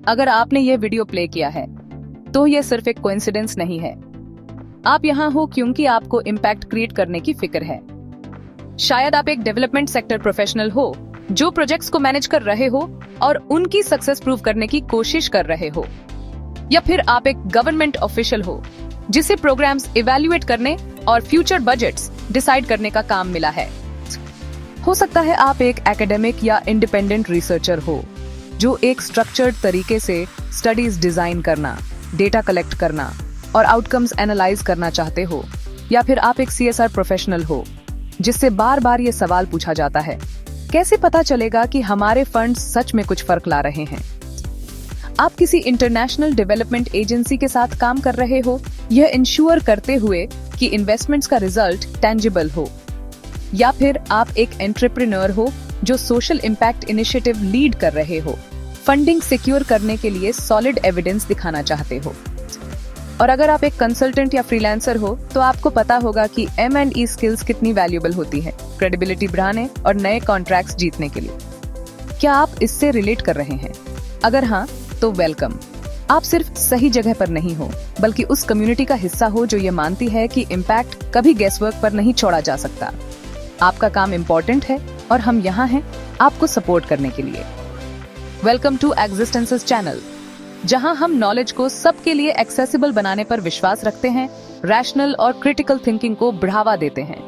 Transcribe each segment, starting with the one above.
अगर आपने ये वीडियो प्ले किया है तो ये सिर्फ एक कोइंसिडेंस नहीं है। आप यहाँ हो क्योंकि आपको इम्पैक्ट क्रिएट करने की फिक्र है। शायद आप एक डेवलपमेंट सेक्टर प्रोफेशनल हो जो प्रोजेक्ट्स को मैनेज कर रहे हो और उनकी सक्सेस प्रूव करने की कोशिश कर रहे हो, या फिर आप एक गवर्नमेंट ऑफिशियल हो जिसे प्रोग्राम्स इवैल्यूएट करने और फ्यूचर बजट्स डिसाइड करने का काम मिला है। हो सकता है आप एक एकेडमिक या इंडिपेंडेंट रिसर्चर हो जो एक स्ट्रक्चर्ड तरीके से स्टडीज डिजाइन करना, डेटा कलेक्ट करना और आउटकम्स एनालाइज करना चाहते हो, या फिर आप एक CSR प्रोफेशनल हो जिससे बार बार ये सवाल पूछा जाता है, कैसे पता चलेगा कि हमारे फंड्स सच में कुछ फर्क ला रहे हैं। आप किसी इंटरनेशनल डेवलपमेंट एजेंसी के साथ काम कर रहे हो, यह इंश्योर करते हुए कि इन्वेस्टमेंट्स का रिजल्ट टेंजिबल हो, या फिर आप एक एंटरप्रेन्योर हो जो सोशल इम्पैक्ट इनिशिएटिव लीड कर रहे हो, फंडिंग सिक्योर करने के लिए सॉलिड एविडेंस दिखाना चाहते हो। और अगर आप एक कंसल्टेंट या फ्रीलांसर हो तो आपको पता होगा कि M&E स्किल्स कितनी वैल्यूएबल होती है क्रेडिबिलिटी बढ़ाने और नए कॉन्ट्रैक्ट्स जीतने के लिए। क्या आप इससे रिलेट कर रहे हैं? अगर हाँ तो वेलकम। आप सिर्फ सही जगह पर नहीं हो, बल्कि उस कम्युनिटी का हिस्सा हो जो ये मानती है कि इम्पैक्ट कभी गेसवर्क पर नहीं छोड़ा जा सकता। आपका काम इम्पोर्टेंट है और हम यहाँ हैं आपको सपोर्ट करने के लिए। वेलकम टू एग्जिस्टेंसेस चैनल, जहां हम नॉलेज को सबके लिए एक्सेसिबल बनाने पर विश्वास रखते हैं, रैशनल और क्रिटिकल थिंकिंग को बढ़ावा देते हैं,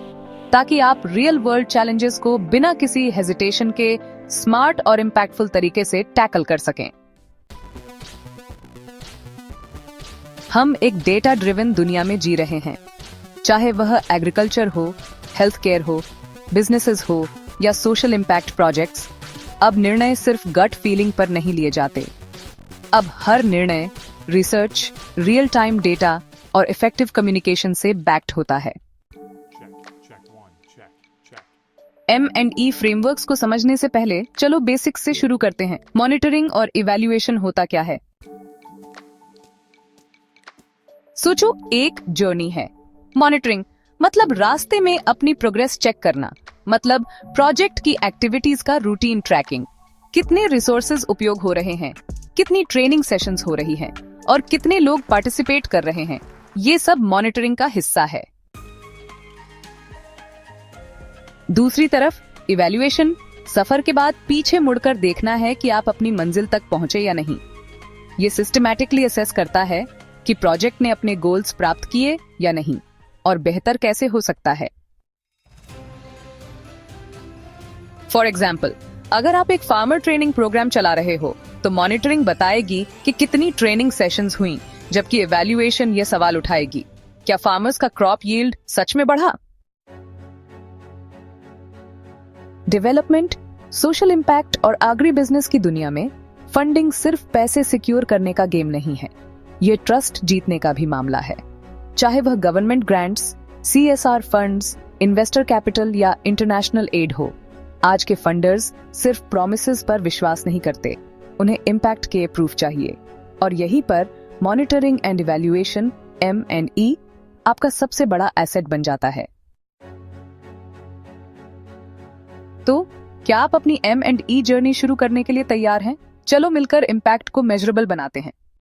ताकि आप रियल वर्ल्ड चैलेंजेस को बिना किसी हेजिटेशन के स्मार्ट और इम्पैक्टफुल तरीके से टैकल कर सकें। हम एक डेटा ड्रिवन दुनिया में जी रहे हैं, चाहे वह एग्रीकल्चर हो, हेल्थ केयर हो, बिजनेसेस हो या सोशल इम्पैक्ट प्रोजेक्ट्स। अब निर्णय सिर्फ गट फीलिंग पर नहीं लिए जाते। अब हर निर्णय रिसर्च, रियल टाइम डेटा और इफेक्टिव कम्युनिकेशन से बैक्ड होता है। M&E फ्रेमवर्क्स को समझने से पहले चलो बेसिक्स से शुरू करते हैं। मॉनिटरिंग और इवैल्यूएशन होता क्या है? सोचो, एक जर्नी है। मॉनिटरिंग मतलब रास्ते में अपनी प्रोग्रेस चेक करना, मतलब प्रोजेक्ट की एक्टिविटीज का रूटीन ट्रैकिंग। कितने रिसोर्सेज उपयोग हो रहे हैं, कितनी ट्रेनिंग सेशंस हो रही हैं और कितने लोग पार्टिसिपेट कर रहे हैं, ये सब मॉनिटरिंग का हिस्सा है। दूसरी तरफ इवैल्यूएशन, सफर के बाद पीछे मुड़कर देखना है कि आप अपनी मंजिल तक पहुंचे या नहीं। ये सिस्टमैटिकली असेस करता है कि प्रोजेक्ट ने अपने गोल्स प्राप्त किए या नहीं और बेहतर कैसे हो सकता है। फॉर एग्जाम्पल, अगर आप एक फार्मर ट्रेनिंग प्रोग्राम चला रहे हो तो मॉनिटरिंग बताएगी कि कितनी ट्रेनिंग सेशंस हुई, जबकि इवैल्यूएशन ये सवाल उठाएगी, क्या फार्मर्स का क्रॉप यील्ड सच में बढ़ा? डेवलपमेंट, सोशल इम्पैक्ट और एग्री बिजनेस की दुनिया में फंडिंग सिर्फ पैसे सिक्योर करने का गेम नहीं है, ये ट्रस्ट जीतने का भी मामला है। चाहे वह government grants, CSR funds, investor capital या इंटरनेशनल एड हो, आज के फंडर्स सिर्फ प्रॉमिसेस पर विश्वास नहीं करते, उन्हें इम्पैक्ट के प्रूफ चाहिए। और यहीं पर मॉनिटरिंग एंड इवैल्यूएशन M&E आपका सबसे बड़ा एसेट बन जाता है। तो क्या आप अपनी M&E जर्नी शुरू करने के लिए तैयार हैं? चलो मिलकर इम्पैक्ट को मेजरेबल बनाते हैं।